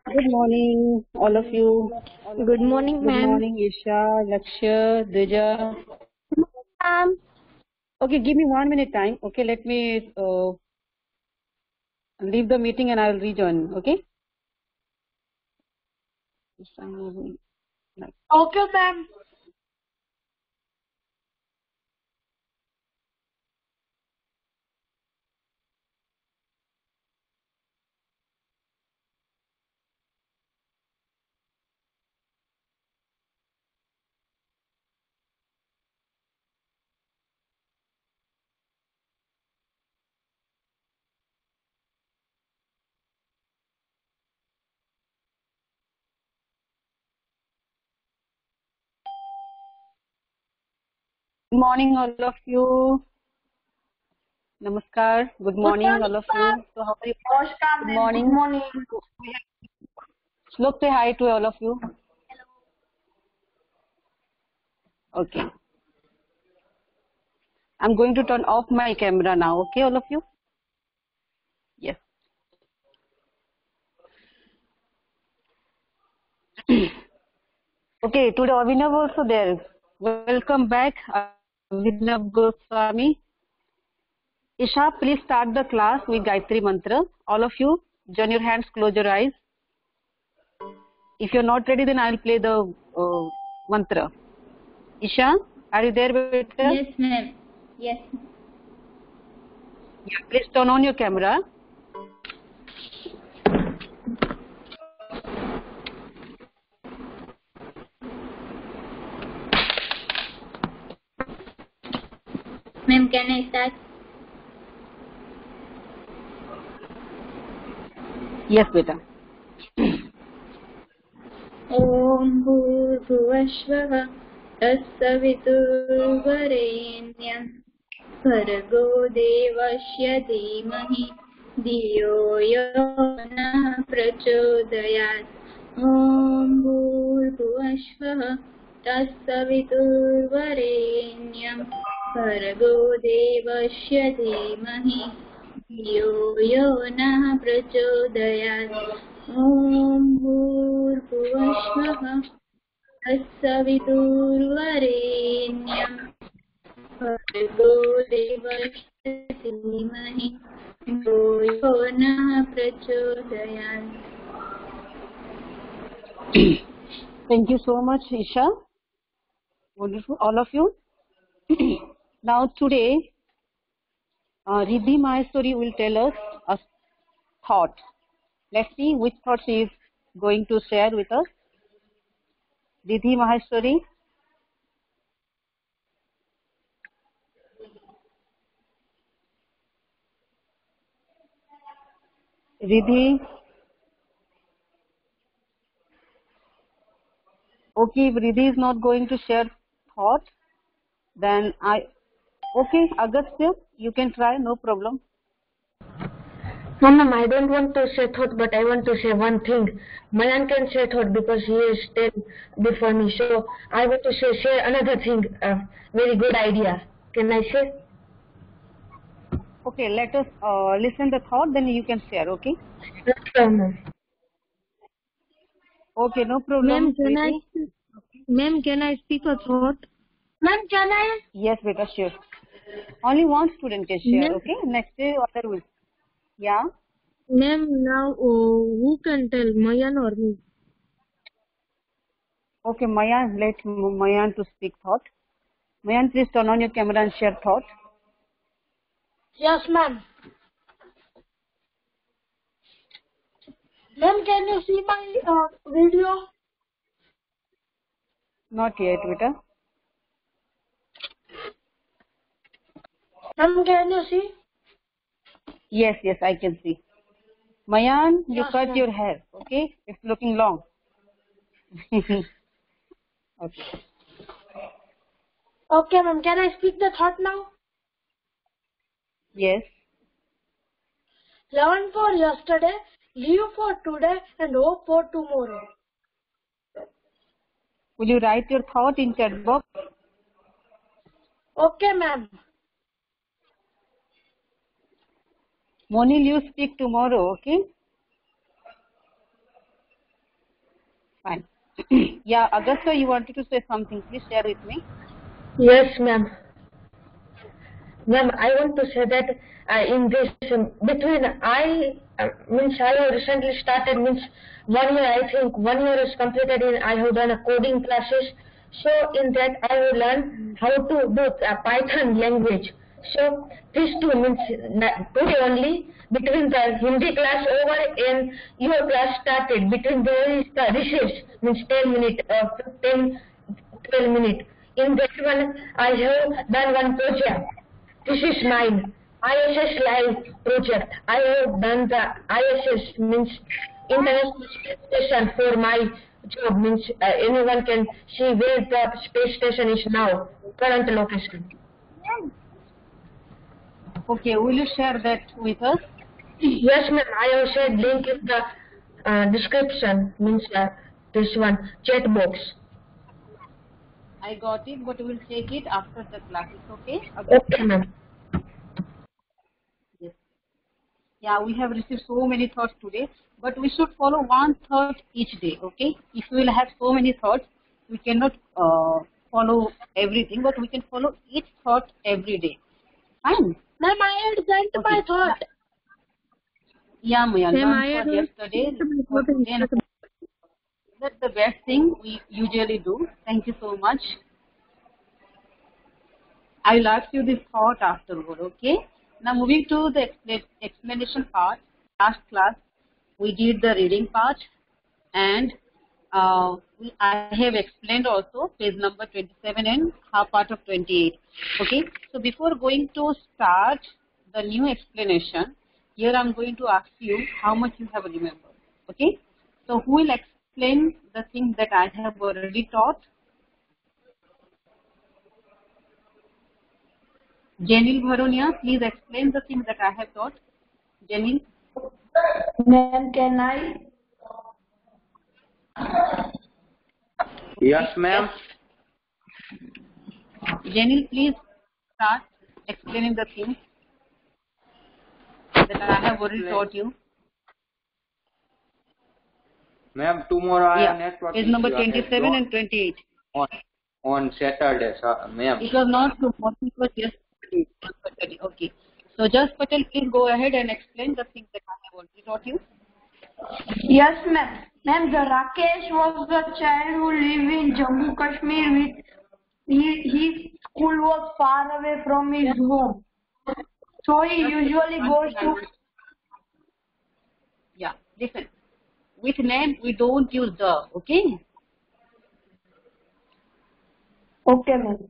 Good morning, all of you. Good morning, Good ma'am. morning, Isha, Lakshya, Dija. Ma'am. Okay, give me 1 minute time. Okay, let me leave the meeting and I will rejoin. Okay. Okay, ma'am. Good morning, all of you. Namaskar. Good morning, all of you. So, how are you? Good morning. Good morning. Shlok, say hi to all of you. Okay. I'm going to turn off my camera now. Okay, all of you? Yes. Okay, today Avinav also there. Welcome back, Avinav Goswami. Isha, please start the class with Gayatri Mantra. All of you, join your hands, close your eyes. If you're not ready, then I'll play the mantra. Isha, are you there, beta? Yes, ma'am. Yes. Yeah, please turn on your camera. Ma'am, can I start? Yes, beta. ॐ भूर्भुवस्वः तत्सवितुर्वरेण्यं भर्गो देवस्य धीमहि धियो यो नः प्रचोदयात् ॐ भूर्भुवस्वः तत्सवितुर्वरेण्यं भर्गो देवस्य धीमहि धियो यो नः प्रचोदयात् ॐ भूर्भुवस्वः तत्सवितुर्वरेण्यं भर्गो देवस्य धीमहि धियो यो नः प्रचोदयात्. Thank you so much, Isha. Wonderful, all of you. Now today, Riddhi Maheshwari will tell us a thought. Let's see which thought she is going to share with us. Riddhi Maheshwari. Riddhi. Okay, if Riddhi is not going to share thought, then okay, Agastya, you can try, no problem. No, ma'am, I don't want to say thought, but I want to say one thing. Mayan can say thought because he is 10 before me. So I want to share another thing, very good idea. Can I say? Okay, let us listen the thought, then you can share, okay? No problem. Okay, no problem. Ma'am, can I speak a thought? Ma'am, can I? Yes, beta, sure. Only one student can share, Ma'am? okay? Next day, other will. Yeah? Ma'am, now who can tell, Mayan or me? Okay, Mayan, let Mayan to speak thought. Mayan, please turn on your camera and share thought. Yes, ma'am. Ma'am, can you see my video? Not yet, beta. Ma'am, can you see? Yes, yes, I can see. Mayan, you Yes, cut ma'am. your hair, okay? It's looking long. Okay. Okay, ma'am. Can I speak the thought now? Yes. Learn for yesterday, live for today, and hope for tomorrow. Will you write your thought in chat box? Okay, ma'am. Monil, you speak tomorrow, okay? Fine. Yeah, Augusta, you wanted to say something. Please share with me. Yes, ma'am. Ma'am, I want to say that in this between means I have recently started, means 1 year, I think 1 year is completed in I have done a coding classes. So in that I have learned how to do Python language. So these two means today only between the Hindi class over and your class started, between there is the recess, means 10 minute 12 minute. In that one I have done one project. This is mine. ISS Live project. I have done the ISS, means International Space Station, for my job, means anyone can see where the space station is now, current location. Okay, will you share that with us? Yes, ma'am. I have shared link in the description, means this one chat box. I got it, but we'll take it after the class. It's okay? Okay, ma'am. Yes. Yeah, we have received so many thoughts today, but we should follow one thought each day, okay? If we will have so many thoughts, we cannot follow everything, but we can follow each thought every day. Fine? Ma'am, I had sent my thought. Yeah, Mayan, one thought yesterday. That's the best thing we usually do. Thank you so much. I will ask you this thought afterward, okay? Now moving to the explanation part. Last class we did the reading part, and I have explained also page number 27 and half part of 28. Okay, so before going to start the new explanation, here I am going to ask you how much you have remembered. Okay, so who will explain the things that I have already taught? Janil Bharonia, please explain the things that I have taught. Janil? Ma'am, can I? Yes, ma'am. Janil, please start explaining the things that I have already taught you. Ma'am, tomorrow I have network page issue. number 27 and 28. On Saturday, ma'am. It was not tomorrow, it was yesterday. Okay. So just Patel, please go ahead and explain the things that I have already taught you. Yes, ma'am. Ma'am, the Rakesh was the child who lived in Jammu Kashmir with his school was far away from his home. So he usually goes to... Yeah, listen. With name, we don't use the, okay? Okay, ma'am.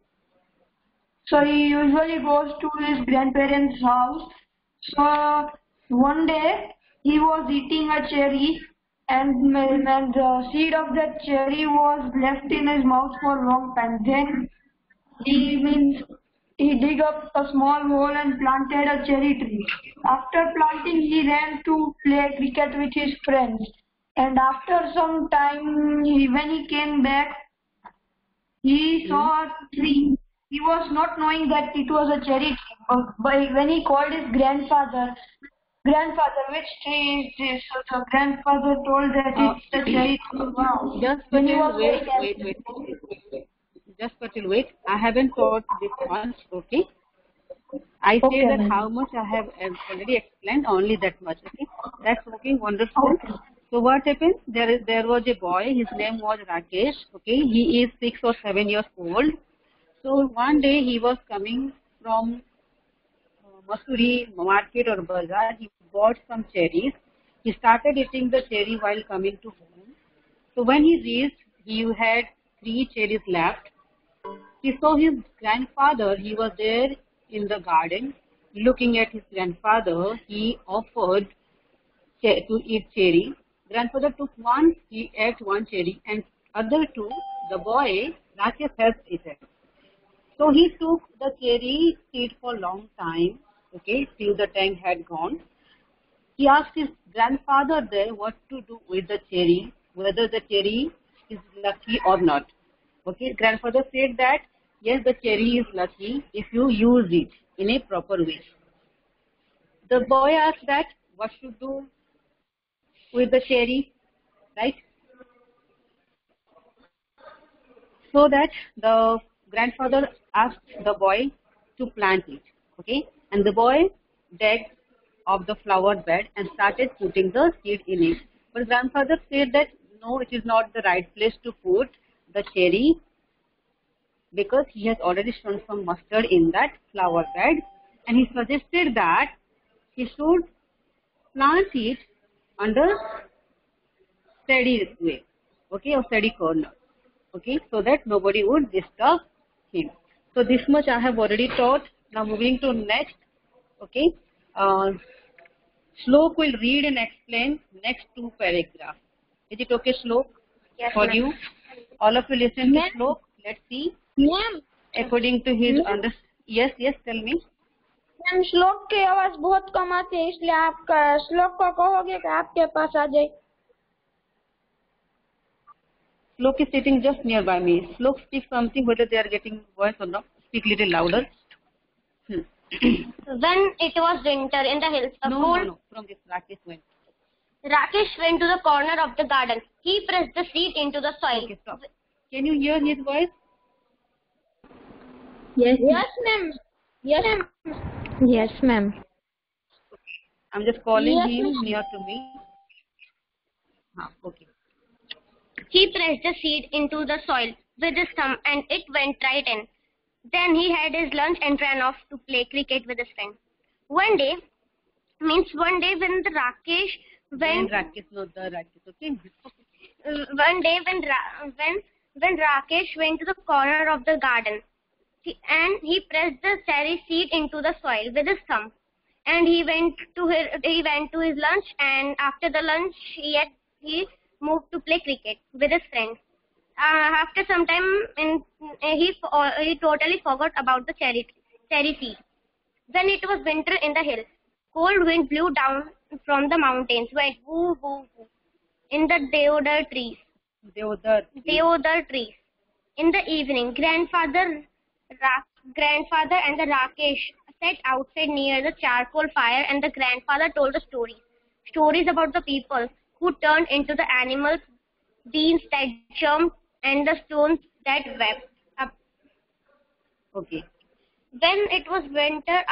So he usually goes to his grandparents' house. So one day he was eating a cherry, and the seed of that cherry was left in his mouth for a long time. Then he dig up a small hole and planted a cherry tree. After planting, he ran to play cricket with his friends. And after some time, when he came back, he saw a tree. He was not knowing that it was a cherry tree. But when he called his grandfather, which tree is this? So the grandfather told that it's the cherry tree. Wow. Just wait. I haven't taught this much, okay? I say that how much I have already explained, only that much, okay? That's working wonderful. Okay. So what happened? There was a boy, his name was Rakesh, okay? He is 6 or 7 years old. So one day he was coming from Masuri market or bazaar. He bought some cherries. He started eating the cherry while coming to home. So when he reached, he had 3 cherries left. He saw his grandfather. He was there in the garden. Looking at his grandfather, he offered to eat cherry. Grandfather took one, he ate 1 cherry, and other 2, the boy, Rakesh, has eaten. So he took the cherry seed for a long time, okay, till the time had gone. He asked his grandfather there what to do with the cherry, whether the cherry is lucky or not. Okay, grandfather said that, yes, the cherry is lucky if you use it in a proper way. The boy asked that, what should do with the cherry, right? So that the grandfather asked the boy to plant it. Okay, and the boy dug of the flower bed and started putting the seed in it. But grandfather said that no, it is not the right place to put the cherry because he has already shown some mustard in that flower bed, and he suggested that he should plant it under steady way, okay, or steady corner, okay, so that nobody would disturb him. So this much I have already taught. Now moving to next, okay. Shlok will read and explain next two paragraphs. Is it okay, Shlok? Yes, For ma'am. you? All of you listen to Ma'am. Shlok. Let's see. Ma'am According to his yes, tell me. Ma'am श्लोक की आवाज बहुत कम आती है, इसलिए आप श्लोक को कहोगे कि आपके पास आ जाए. Shlok is sitting just nearby me. Shlok, speak something whether they are getting voice or not. Speak little louder. When it was winter in the hills, No. From this Rakesh went. Rakesh went to the corner of the garden. He pressed the seed into the soil. Okay, stop. Can you hear his voice? Yes, ma'am. Yes, ma'am. Yes, ma'am. I'm just calling Yes, him ma'am. near to me. Okay. He pressed the seed into the soil with his thumb and it went right in. Then he had his lunch and ran off to play cricket with his friend. One day when the Rakesh When went Rakesh, not the Rakesh, okay? one day when Rakesh went to the corner of the garden and he pressed the cherry seed into the soil with his thumb, and he went to his lunch, and after the lunch he moved to play cricket with his friend. After some time, he totally forgot about the cherry seed. Then it was winter in the hills. Cold wind blew down from the mountains, went woo woo woo in the deodar trees. Deodar trees. In the evening, grandfather and the Rakesh sat outside near the charcoal fire, and the grandfather told the stories about the people who turned into the animals, beans that jumped, and the stones that wept up. Okay. When it was winter,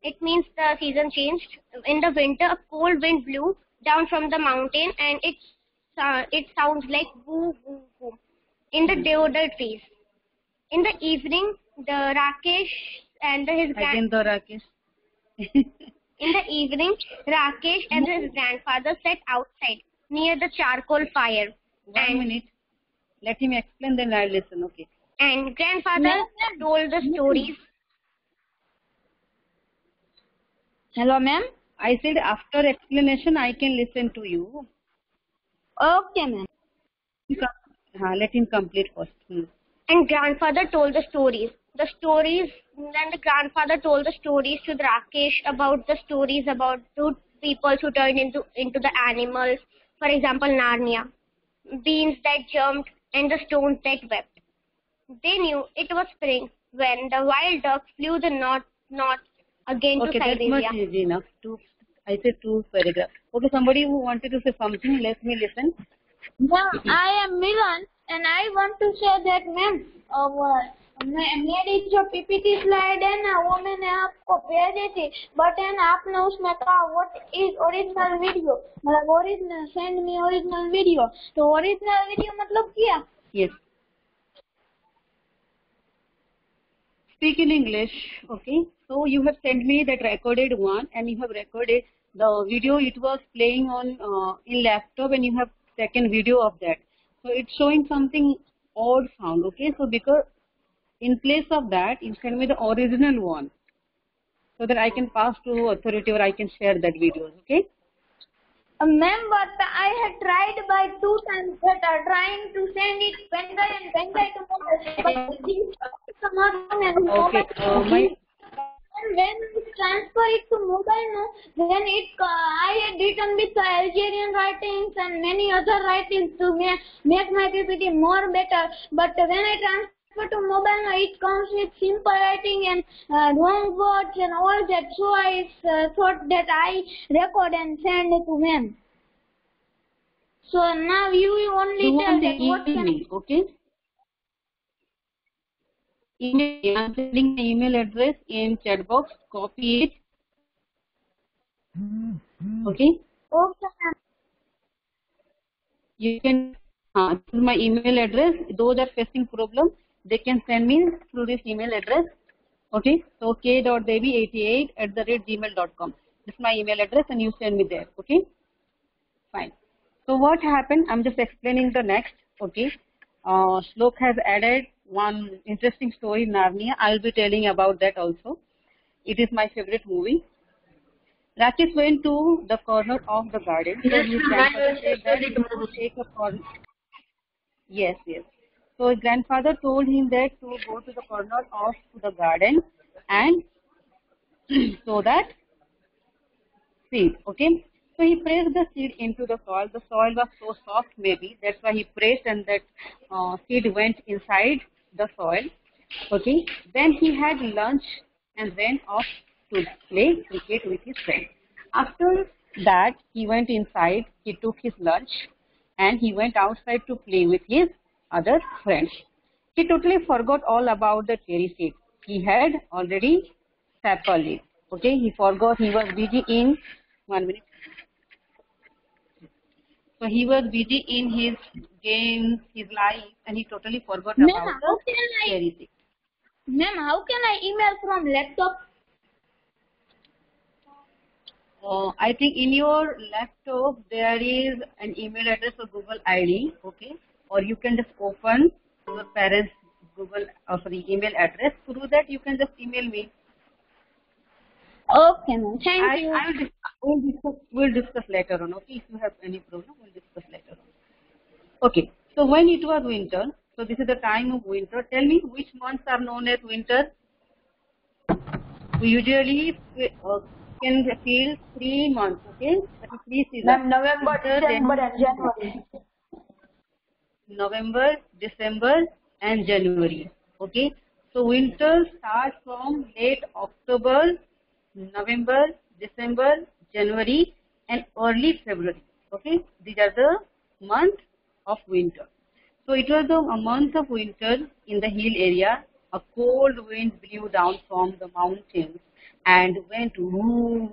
it means the season changed. In the winter, a cold wind blew down from the mountain, and it sounds like woo woo woo in the deodar trees. In the evening, the Rakesh and his Again the Rakesh. in the evening, Rakesh and his grandfather sat outside near the charcoal fire. 1 minute. Let him explain, then I'll listen, okay? And grandfather told the stories. Hello, ma'am. I said after explanation, I can listen to you. Okay, ma'am. Let him complete first. And grandfather told the stories. Then the grandfather told the stories to the Rakesh about the stories about two people who turned into the animals. For example, Narnia, beans that jumped, and the stones that wept. They knew it was spring when the wild duck flew the north again Okay, to that Siberia. much is enough. I said 2 paragraphs. Okay, somebody who wanted to say something, let me listen. Ma'am, I am Milan, and I want to say that, ma'am, मेरी जो PPT slide है ना वो मैंने आपको भेजी थी, but है ना आपने उसमें कहा व्हाट इज ओरिजिनल वीडियो, मतलब original send me original video. तो ओरिजिनल वीडियो मतलब क्या? Yes. Speak in English, okay? So you have sent me that recorded one, and you have recorded the video. It was playing on in laptop, and you have taken video of that. So it's showing something odd sound, okay? So because in place of that, you send me the original one, so that I can pass to authority or I can share that videos, okay? Ma'am, but I had tried by 2 times better trying to send it pen drive to mobile, but Okay. and when we transfer it to mobile, no, then I had written with the Algerian writings and many other writings to make my PPT more better. But when I transfer to mobile, no, it comes with simple writing and wrong words and all that. So I thought that I record and send it to them. So now you only Do tell one that thing, what email can me, okay? email. I'm sending my email address in chat box. Copy it. Okay. Okay, ma'am. You can. This is my email address. Those are facing problem, they can send me through this email address. Okay. So k.devi88@gmail.com. This is my email address, and you send me there. Okay. Fine. So what happened? I'm just explaining the next. Okay. Shlok has added one interesting story, Narnia. I'll be telling about that also. It is my favorite movie. Rakesh went to the corner of the garden. So Yes, his ma'am, I grandfather said that also he should take a corner. Yes, yes. So his grandfather told him that to go to the corner of the garden and so that seed. Okay. So he pressed the seed into the soil. The soil was so soft, maybe that's why he pressed, and that seed went inside the soil. Okay. Then he had lunch and went off to play cricket with his friend. After that, he went inside. He took his lunch and he went outside to play with his other friends. He totally forgot all about the cherry seed. He had already tackled it. Okay, he forgot. He was busy in 1 minute. So he was busy in his games, his life, and he totally forgot Ma'am, about how the can I, cherry seed. ma'am, how can I email from laptop? I think in your laptop there is an email address or Google ID, okay, or you can just open your parents' Google, email address. Through that you can just email me. Okay, ma'am. Thank you. We'll discuss later on. Okay, if you have any problem, we'll discuss later on. Okay, so when it was winter, so this is the time of winter. Tell me which months are known as winter. We usually can feel 3 months. Okay, that is 3 seasons. Ma'am, November, Winter, December, and January. November, December, and January. Okay, so winter starts from late October, November, December, January, and early February. Okay, these are the months of winter. So it was a month of winter in the hill area. A cold wind blew down from the mountains and went woo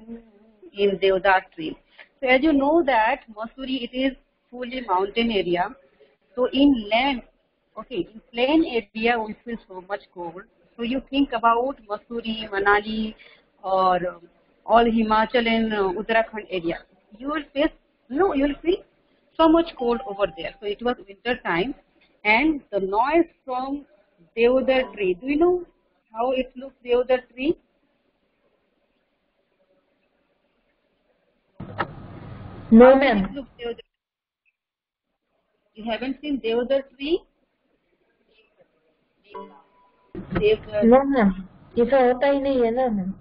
in Deodar tree. So as you know that Mussoorie, it is fully mountain area. So in land, okay, in plain area we feel so much cold. So you think about Mussoorie, Manali, or all Himachal and Uttarakhand area. You will feel so much cold over there. So it was winter time, and the noise from Deodar tree. Do you know how it looks, Deodar tree? No, How does ma'am. it look, Deodar? You haven't seen Deodar tree? Deodar No, ma'am. ऐसा होता ही नहीं है ना ma'am.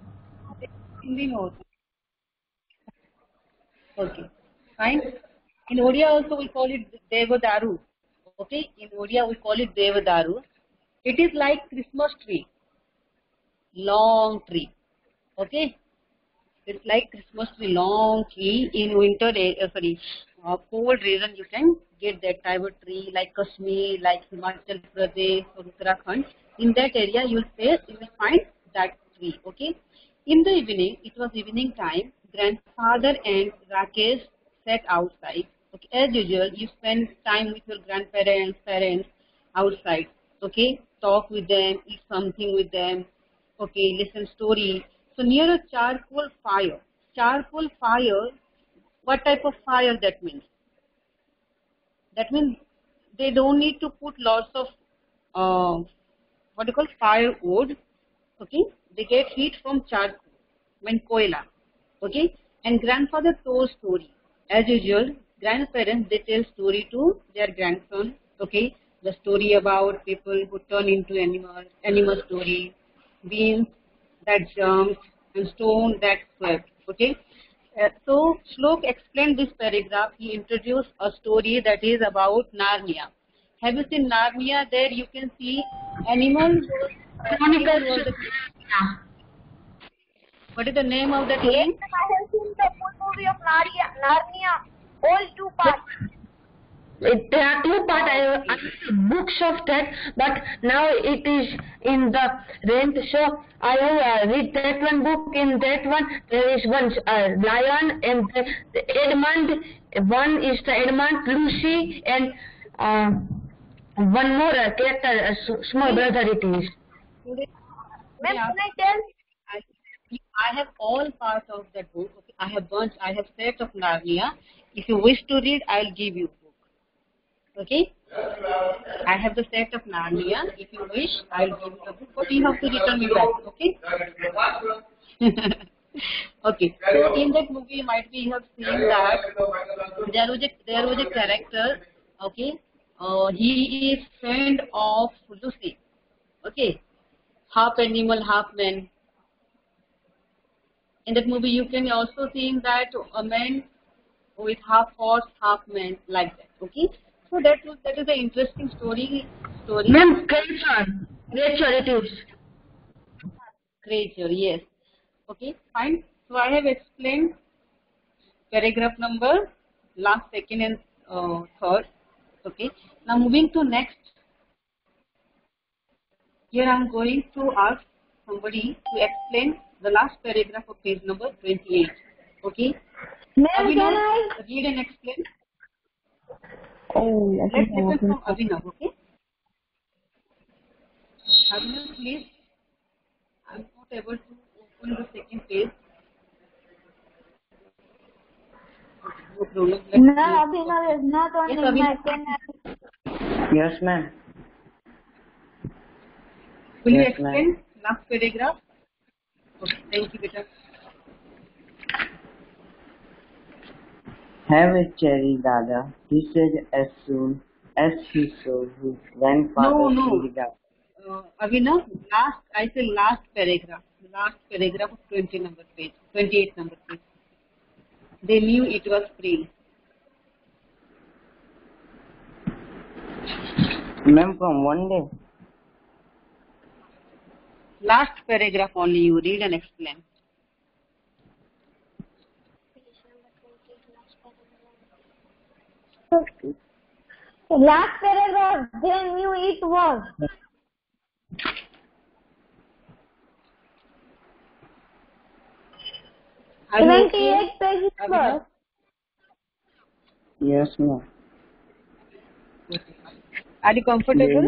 Hindi में होता है. Okay, fine. In Odia also we call it Devadaru. Okay, in Odia we call it Devadaru. It is like Christmas tree, long tree. Okay, it's like Christmas tree, long tree. In winter, cold region you can get that type of tree like Kashmir, like Himachal Pradesh or Uttarakhand. In that area you will find that tree. Okay. In the evening, it was evening time. Grandfather and Rakesh sat outside. Okay, as usual, you spend time with your grandparents, parents outside. Okay, talk with them, eat something with them. Okay, listen story. So near a charcoal fire. Charcoal fire. What type of fire that means? That means they don't need to put lots of what you call firewood. Okay, they get heat from charcoal, koila. Okay, and grandfather told story. As usual, grandparents they tell story to their grandson. Okay, the story about people who turn into animals, animal story, beans that jumped, and stone that swept. Okay. So Shlok explained this paragraph. He introduced a story that is about Narnia. Have you seen Narnia? There you can see animals. What is the name of that Yes, movie? I have seen the full movie of Narnia, all 2 parts. There are two parts. I have books of that, but now it is in the rent. So I have read that one book. In that one, there is one lion and the Edmund. One is the Edmund, Lucy, and one more character, small brother. It is. Ma'am, can I tell? I have all parts of that book. Okay? I have set of Narnia. If you wish to read, I'll give you book. Okay? I have the set of Narnia. If you wish, I'll give you the book. But you have to return me back. Okay? Okay. So in that movie, you might be have seen that there was a character. Okay? He is friend of Lucy. Okay? Half animal, half man. In that movie, you can also see that a man with half horse, half man, like that. Okay, so that is an interesting story. Ma'am, creature it is. Creature, yes. Okay, fine. So I have explained paragraph number last, second, and third. Okay. Now moving to next. Here I am going to ask somebody to explain the last paragraph of page number 28. Okay. Ma'am, Abhinav, can I? read and explain. Oh, Let's listen from Abhinav, okay? Abhinav, please. I'm not able to open the second page. No problem. No, Abhinav is not on Yes, my Abhinav. pen. Yes, ma'am. Will you Yes, explain last paragraph? Okay, thank you, beta. Have a cherry, Dada, he said as soon as he saw his grandfather in the garden. Abhinav, I said last paragraph of 28 number page. They knew it was spring. Ma'am, from one day. Last paragraph only you read and explain. Last paragraph, they knew it was. Are you okay? 28 pages Abhinav? Yes, ma'am. Are you comfortable?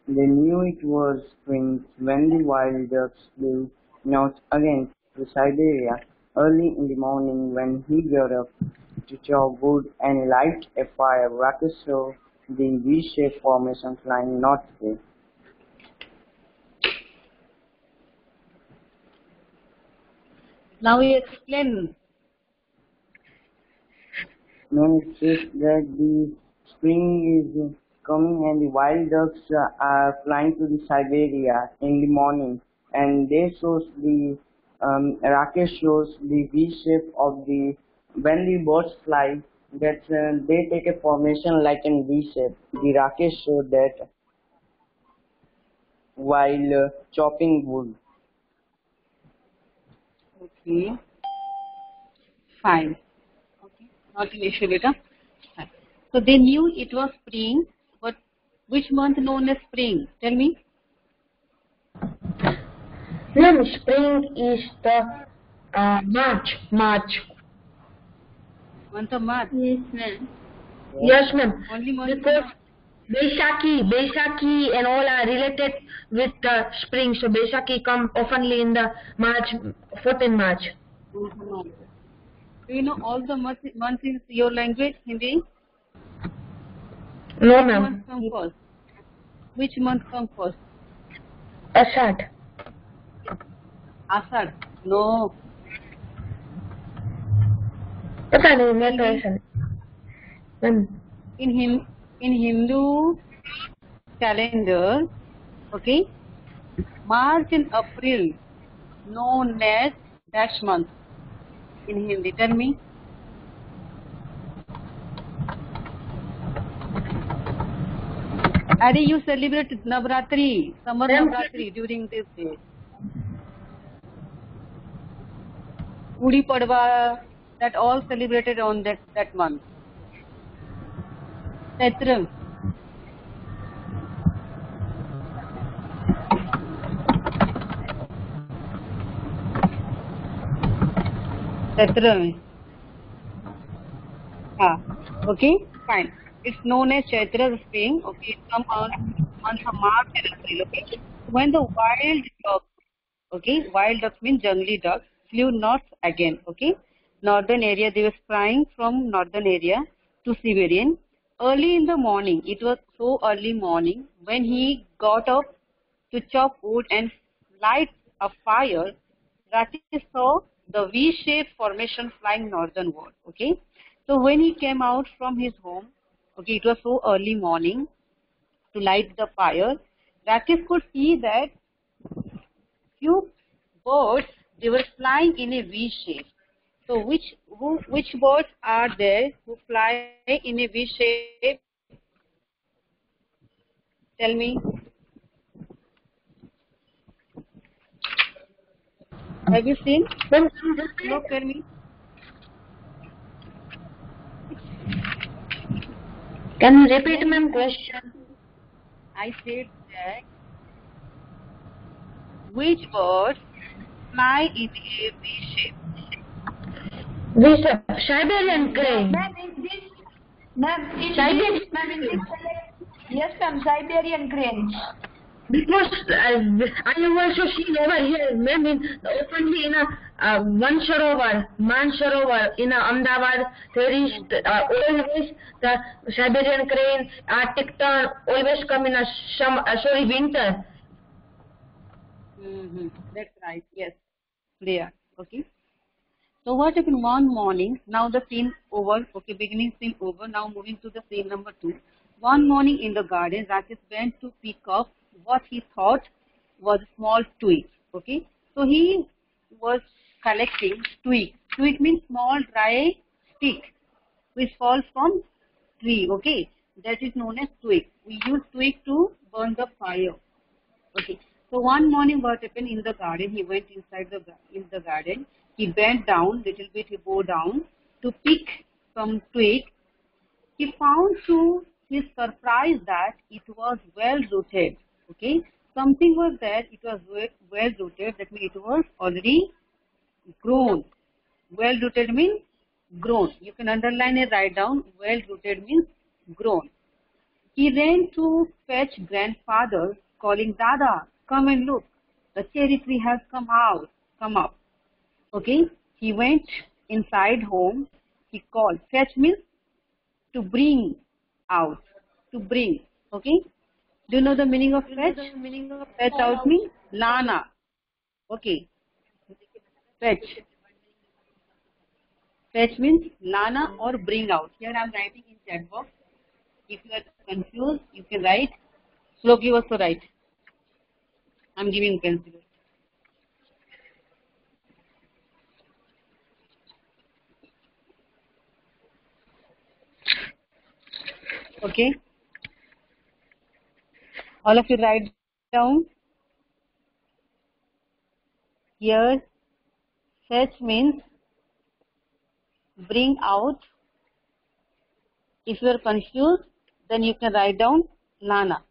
They knew it was spring when the wild ducks flew north again to Siberia. Early in the morning, when he got up to chop wood and light a fire, Rakesh saw the V-shaped formation flying northward. Now you explain. Then it says that the spring is coming and the wild ducks are flying to the Siberia in the morning, and they shows the Rakesh shows the V shape of the when the birds fly, that they take a formation like an V shape. The Rakesh showed that while chopping wood. Okay. Fine. Okay. Not an issue, beta. Fine. So they knew it was spring, but which month known as spring? Tell me. Ma'am, spring is the March. Month of March. Yes, ma'am. Yes, ma'am. Only month of Because March. Baisakhi and all are related with the spring. So Baisakhi come oftenly in the March, 14 March. Do you know all the months in your language, Hindi? No, Which ma'am. month come first? Which month come first? Ashad. Asad. No. पता नहीं मैं तो ऐसा नहीं. Ma'am. In Hindu calendar, okay, March and April known as dash month in Hindi. Tell me. Are you celebrate Navratri, summer Navratri during this day? Gudi Padwa, that all celebrated on that month. Chaitra. Chaitra. Okay, fine. It's known as Chaitra spring. Okay, it comes on months of March and April. Okay, when the wild duck, okay, wild duck means jungly duck, flew north again. Okay, northern area they were flying from northern area to Siberian. Early in the morning, it was so early morning when he got up to chop wood and light a fire. Rakesh saw the V-shaped formation flying northernward. Okay, so when he came out from his home, okay, it was so early morning to light the fire. Rakesh could see that few birds they were flying in a V shape. So which birds are there who fly in a V shape? Tell me. Have you seen? Ma'am, No, tell me. can you repeat, ma'am, question? I said that which birds fly in a V shape? This Siberian crane. Ma'am, in this, ma'am, in Siberian this, ma'am, in this, yes, ma'am, Siberian cranes. Because I have also seen over here, ma'am, in openly in a one Sarovar, Man Sarovar in Ahmedabad, there is always the Siberian crane, Arctic tern always come in a winter. That's right. Yes, they are. Okay. So what happened one morning? Now the scene over. Okay, beginning scene over. Now moving to the scene number 2. One morning in the garden, Rakesh went to pick up what he thought was a small twig. Okay, so he was collecting twig. Twig means small dry stick which falls from tree. Okay, that is known as twig. We use twig to burn the fire. Okay. So one morning, what happened in the garden? He went inside the garden. He bent down little bit. He bowed down to pick some twig. He found to his surprise that it was well rooted. Okay, something was there. It was well rooted. That means it was already grown. Well rooted means grown. You can underline and write down. Well rooted means grown. He ran to fetch grandfather, calling, Dada, come and look. The cherry tree has come up. Okay. He went inside home. He called. Fetch means to bring out. To bring. Okay. Do you know the meaning of fetch? Fetch out means lana. Okay. Fetch. Fetch means lana or bring out. Here I am writing in chat box. If you are confused, you can write. Sloki also write. I am giving pencil. Okay. All of you write down. Here, fetch means bring out. If you are confused, then you can write down lana.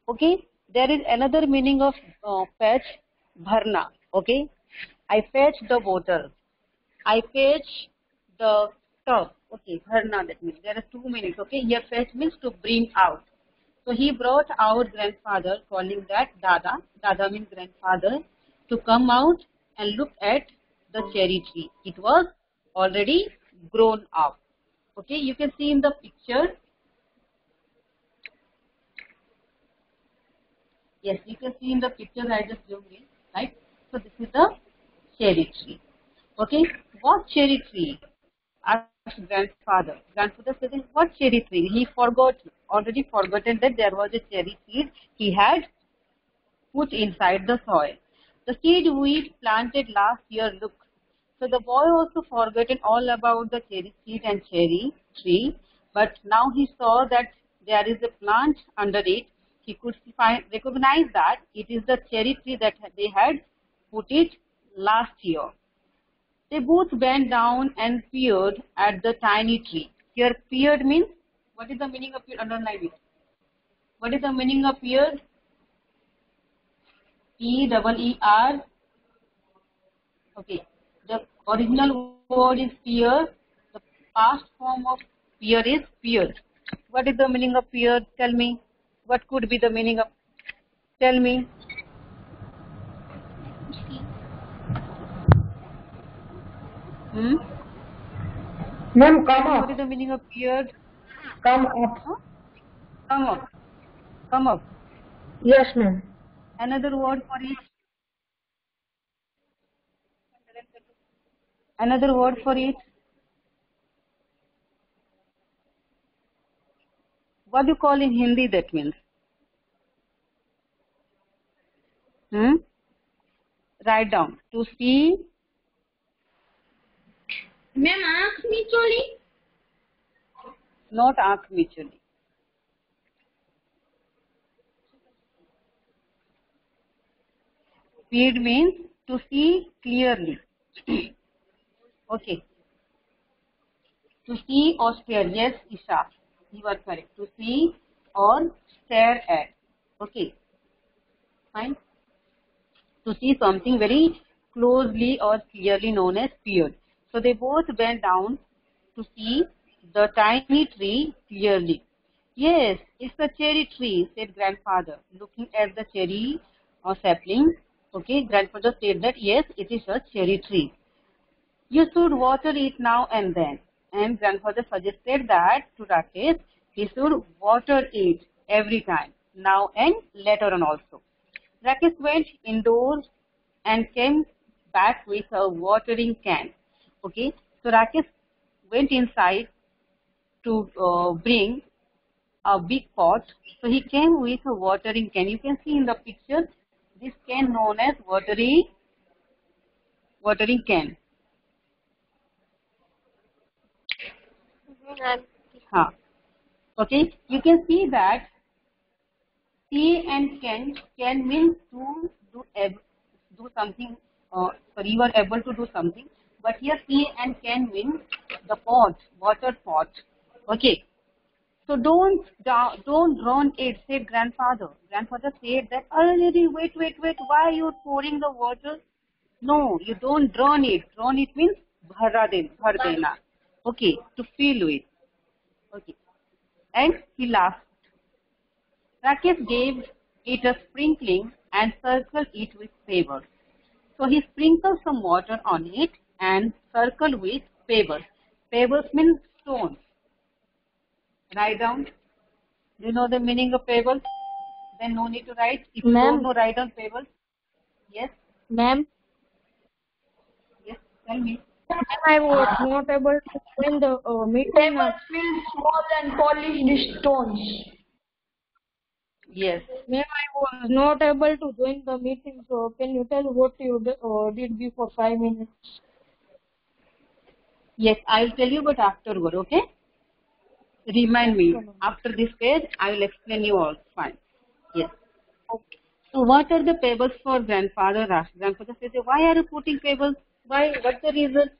Okay, there is another meaning of fetch, bharna. Okay, I fetch the bottle. I fetch the tub. Okay, bharna, that means there are two meanings. Okay, here fetch means to bring out. So he brought out grandfather, calling that Dada. Dada means grandfather, to come out and look at the cherry tree. It was already grown up. Okay, you can see in the picture. Yes, you can see in the picture I just zoomed in, right? So this is the cherry tree. Okay, what cherry tree? Asked grandfather. Grandfather said, what cherry tree? He already forgotten that there was a cherry seed he had put inside the soil. The seed we planted last year, look. So the boy also forgotten all about the cherry seed and cherry tree, but now he saw that there is a plant under it. He could recognize that it is the cherry tree that they had put it last year. They both bent down and peered at the tiny tree. Here, peered means, what is the meaning of peered? Underline it. What is the meaning of peered? P-E-E-R. Okay. The original word is peer. The past form of peer is peered. What is the meaning of peered? Tell me. What could be the meaning of? Tell me. Ma'am, come What up. is the meaning of peered? Come up. Huh? Come up. Come up. Yes, ma'am. Another word for it. Another word for it. What do you call in Hindi that means? Write down. To see. Ma'am, आँख मिचोली. Not aankh micholi. Speed means to see clearly. Okay. To see or stare. Yes, Isha. You are correct. To see or stare at. Okay. Fine. To see something very closely or clearly known as peered. So they both bent down to see the tiny tree clearly. Yes, it's a cherry tree, said grandfather, looking at the cherry or sapling. Okay, grandfather said that yes, it is a cherry tree. You should water it now and then. And grandfather suggested that to Rakesh, he should water it every time, now and later on also. Rakesh went indoors and came back with a watering can. Okay, so Rakesh went inside to bring a big pot. So he came with a watering can. You can see in the picture this can known as watering can. Huh. Okay, you can see that C and can means to do something. Sorry, you are able to do something. But here C and can means the pot, water pot. Okay. So don't drown it, said grandfather. Grandfather said that, wait, why are you pouring the water? No, you don't drown it. Drown it means bhar dena. Okay, to fill with. Okay. And he laughed. Rakesh gave it a sprinkling and circled it with pebbles. So he sprinkled some water on it and circled with pebbles. Pebbles means stones. Write down. Do you know the meaning of pebbles? Then no need to write. If you don't know, write down pebbles. Yes? Ma'am, Yes, tell me. I was not able to find the meeting. Pebbles mean small and polished stones. Yes. Ma'am, I was not able to join the meeting, so can you tell what you did before 5 minutes? Yes, I will tell you, but afterward, okay? Remind me. After this page, I will explain you all. Fine. Yes. Okay. So what are the pebbles for grandfather? Grandfather says, why are you putting pebbles? Why? What's the reason?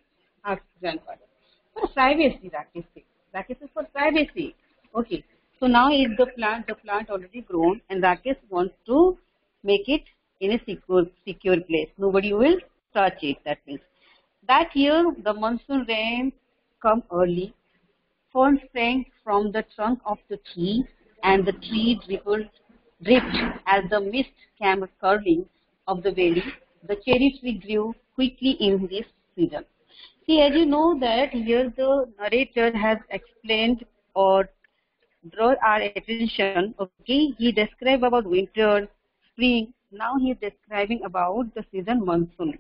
Asked grandfather. For privacy, Rakesh said. Rakesh is for privacy. Okay. So now is the plant already grown, and Rakesh wants to make it in a secure place. Nobody will touch it. That means that year the monsoon rain come early. Ferns sprang from the trunk of the tree, and the tree dripped as the mist came curling of the valley. The cherry tree grew quickly in this season. See, as you know that here the narrator has explained or draw our attention. Okay, he described about winter, spring. Now he is describing about the season monsoon.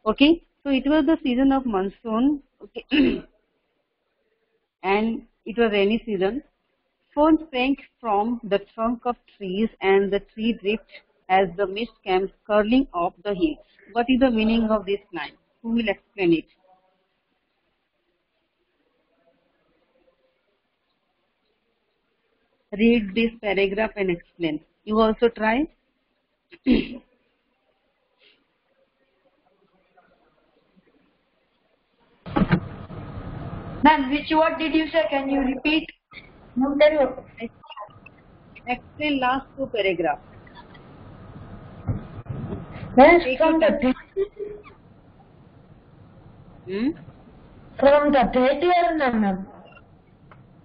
Okay, so it was the season of monsoon. Okay. And it was rainy season. Ferns sprang from the trunk of trees and the tree dripped as the mist came curling up the hill. What is the meaning of this line? Who will explain it? Read this paragraph and explain. You also try. Ma'am, which word did you say? Can you repeat? Now tell you. Explain last two paragraphs. Then Take from your the Hmm? from the 30th, ma'am.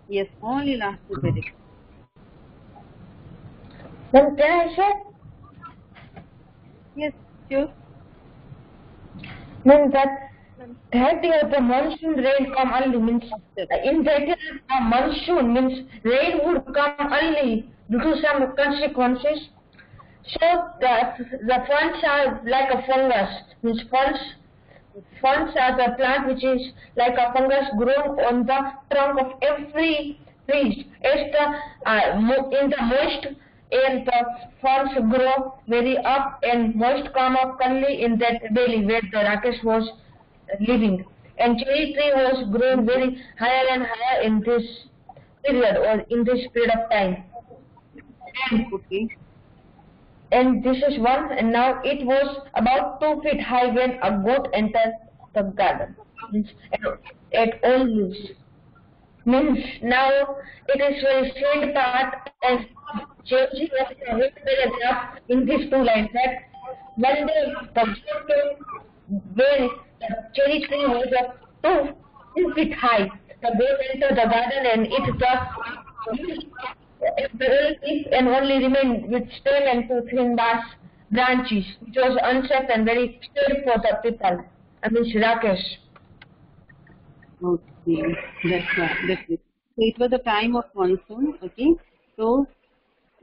Yes, only last two paragraphs. Then can I say? Yes, sure. Means that 30th the monsoon rain come early means in 30th the monsoon means rain would come early due to some consequences. So the ferns are like a fungus. Means ferns are the plant which is like a fungus grown on the trunk of every tree. As in the moist air the ferns grow very up and moist come up only in that valley where the Rakesh was living. And cherry tree was grown very higher and higher in this period or in this period of time. Okay. And this is one, and now it was about 2 feet high when a goat entered the garden. Means at all leaves. Means now it is very sad part and changing of the whole paragraph in these two lines that one day the goat came where the cherry tree was up 2 feet high. The goat entered the garden and it just and only remained with stem and two thin branches, which was unsafe and very scary for the people. I mean, Rakesh. Okay, that's right. That's it. So it was the time of monsoon. Okay, so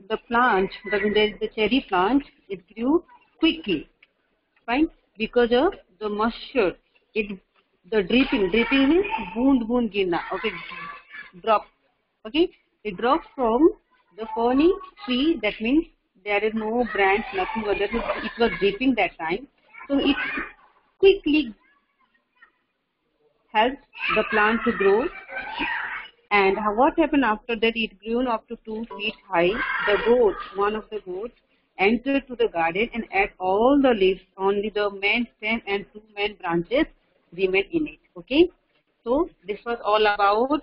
the plant, the cherry plant, it grew quickly, fine, because of the moisture. The dripping means boond ginna. Okay, drop. Okay, it drops from the ferny tree. That means there is no branch, nothing. Other it was dripping that time, so it quickly helped the plant to grow. And what happened after that? It grew up to 2 feet high. The goat, one of the goats, entered to the garden and ate all the leaves. Only the main stem and two main branches remained in it. Okay. So this was all about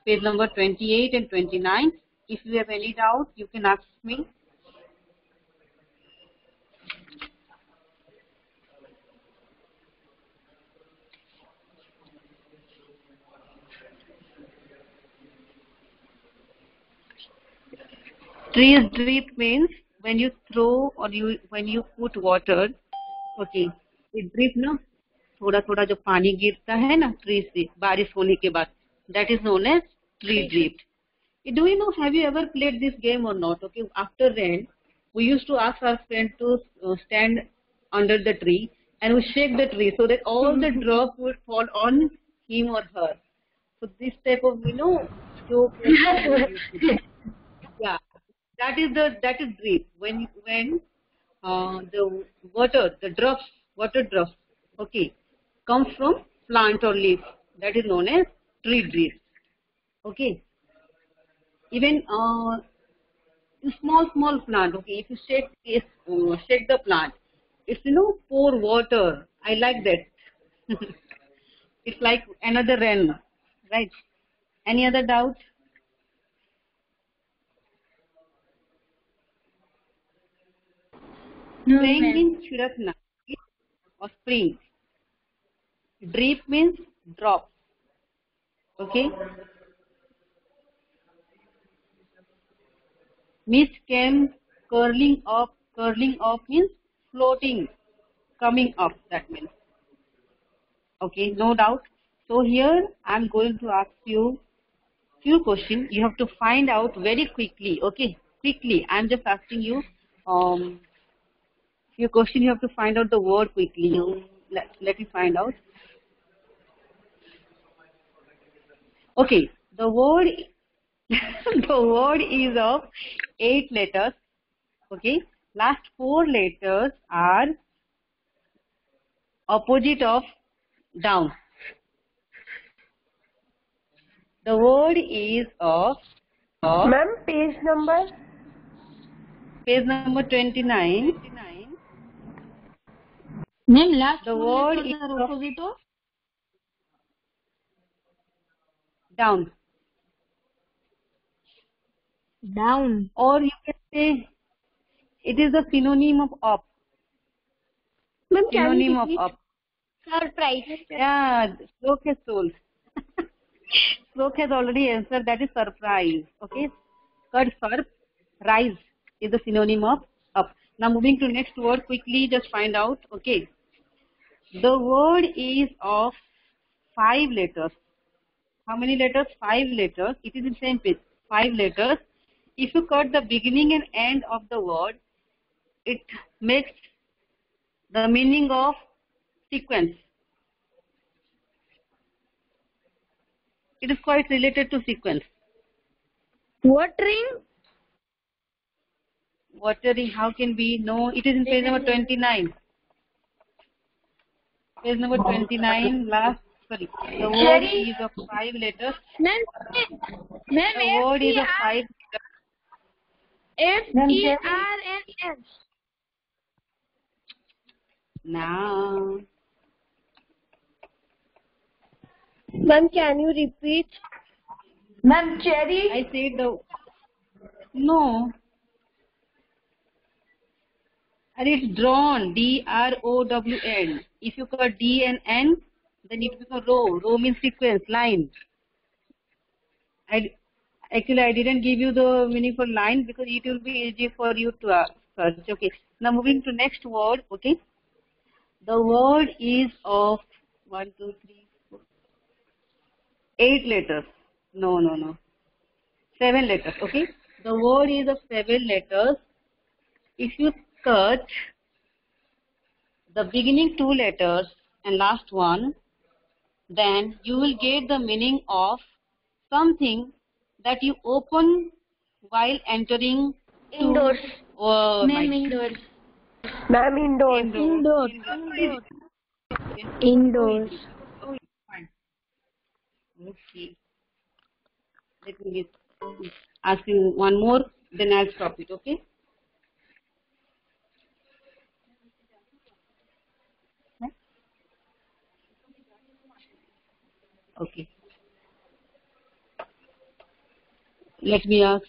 page number 28 and 29. If you have any doubt, you can ask me. Trees drip means when you throw or when you put water, okay, it drip ना थोड़ा थोड़ा जो पानी गिरता है ना tree से बारिश होने के बाद, that is known as tree drip. Do you know, have you ever played this game or not? Okay, after rain, we used to ask our friend to stand under the tree and we shake the tree so that all the drops would fall on him or her. So this type of, joke. Yeah, that is drip. When the water drops, okay, comes from plant or leaf, that is known as tree drip. Okay. Even small plant, okay, if you shake the plant, it's pour water. I like that. It's like another rain, right? Any other doubt? No, Rain means छिड़कना or spring. Drip means drop. Okay. Mist came curling up means floating, coming up, that means. Okay, no doubt. So here I'm going to ask you few questions. You have to find out very quickly. Okay, quickly. I'm just asking you few questions. You have to find out the word quickly. Let me find out. Okay, the word the word is of 8 letters. Okay, last 4 letters are opposite of down. The word is of Ma'am, page number 29. Ma'am, last The word is opposite of Down. Down. Or you can say it is a synonym of up. Ma'am, can you Synonym of repeat? up. Surprise. Yeah, Slok has told. Slok has already answered. That is surprise. Okay. Third surprise is the synonym of up. Now moving to next word quickly. Just find out. Okay. The word is of 5 letters. How many letters? 5 letters. It is in same page. 5 letters. If you cut the beginning and end of the word, it makes the meaning of sequence. It is quite related to sequence. Watering. Watering, how can we know? It is in page number 29. Page number 29, last, sorry. The word is of 5 letters. Ma'am, The word is of 5 letters. F-E-R-N-S. Now, Ma'am, can you repeat? Ma'am, cherry. I said the, no. And it's drawn, D-R-O-W-N. If you cut D and N, then it becomes row. Row means sequence, line. Actually, I didn't give you the meaning for line because it will be easy for you to search. Okay. Now moving to next word. Okay. The word is of 1, 2, 3, 4, 8 letters. No. 7 letters. Okay. The word is of 7 letters. If you cut the beginning 2 letters and last one, then you will get the meaning of something that you open while entering Indoors. Ma'am, Indoors. Ma'am, indoors. Indoors. Oh, fine. Okay. Let me ask you one more, then I'll stop it, okay? Okay. Let me ask.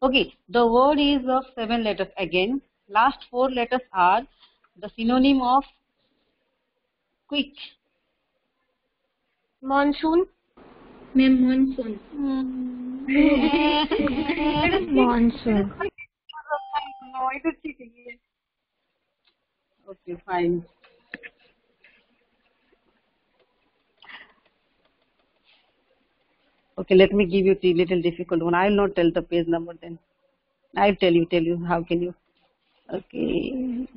Okay, the word is of 7 letters again. Last 4 letters are the synonym of quick. Monsoon. Ma'am, monsoon. Monsoon. No, it is cheating. Okay, fine. Okay, let me give you the little difficult one. I will not tell the page number then. I'll tell you. How can you? Okay.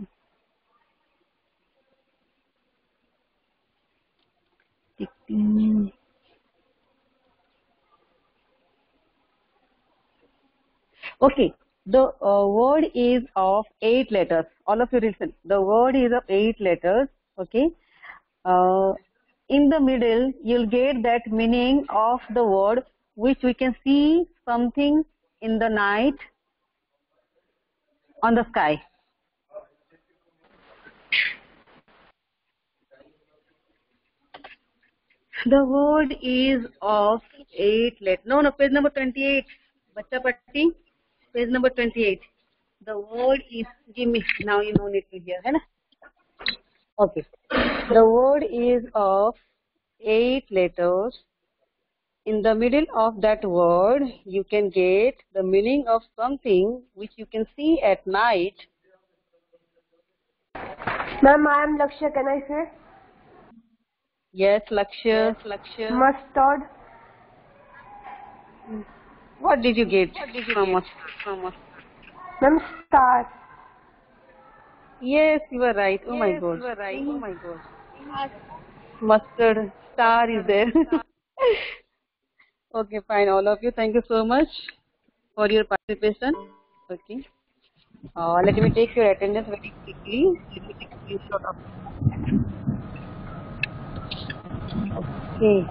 Okay, the word is of 8 letters. All of you listen. The word is of 8 letters. Okay. In the middle, you'll get that meaning of the word, which we can see something in the night on the sky. The word is of 8 letters. No, page number 28. Bacha Patti, page number 28. The word is, give me, now you don't need to hear, hai na? Okay. The word is of 8 letters. In the middle of that word, you can get the meaning of something which you can see at night. Ma'am, I am Lakshya. Can I say? Yes, Lakshya. Mustard. What did you get from us? Ma'am, star. Yes, you are right. Oh my God. Mustard star is there. Okay, fine. All of you, thank you so much for your participation. Okay. Let me take your attendance very quickly. Let me take a screenshot of it. Okay.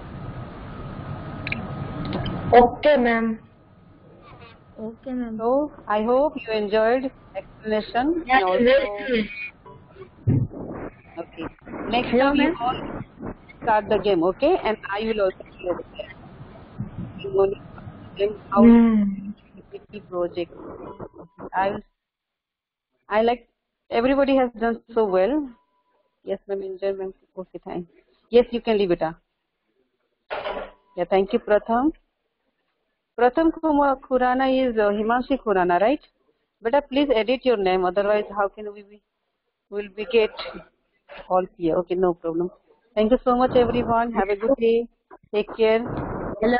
Okay, ma'am. So I hope you enjoyed explanation. Yeah, And also, very good. okay. Next Hello, time you ma'am. all start the game, okay? And I will also be over there. testimony how PPT project. I like everybody has done so well. Yes, ma'am. Enjoyment. Okay, thanks. Yes, you can leave it. Yeah, thank you, Pratham. Pratham Khurana is Himanshi Khurana, right? Beta, please edit your name. Otherwise, how can will we get all clear? Okay, no problem. Thank you so much, everyone. Have a good day. Take care. Hello.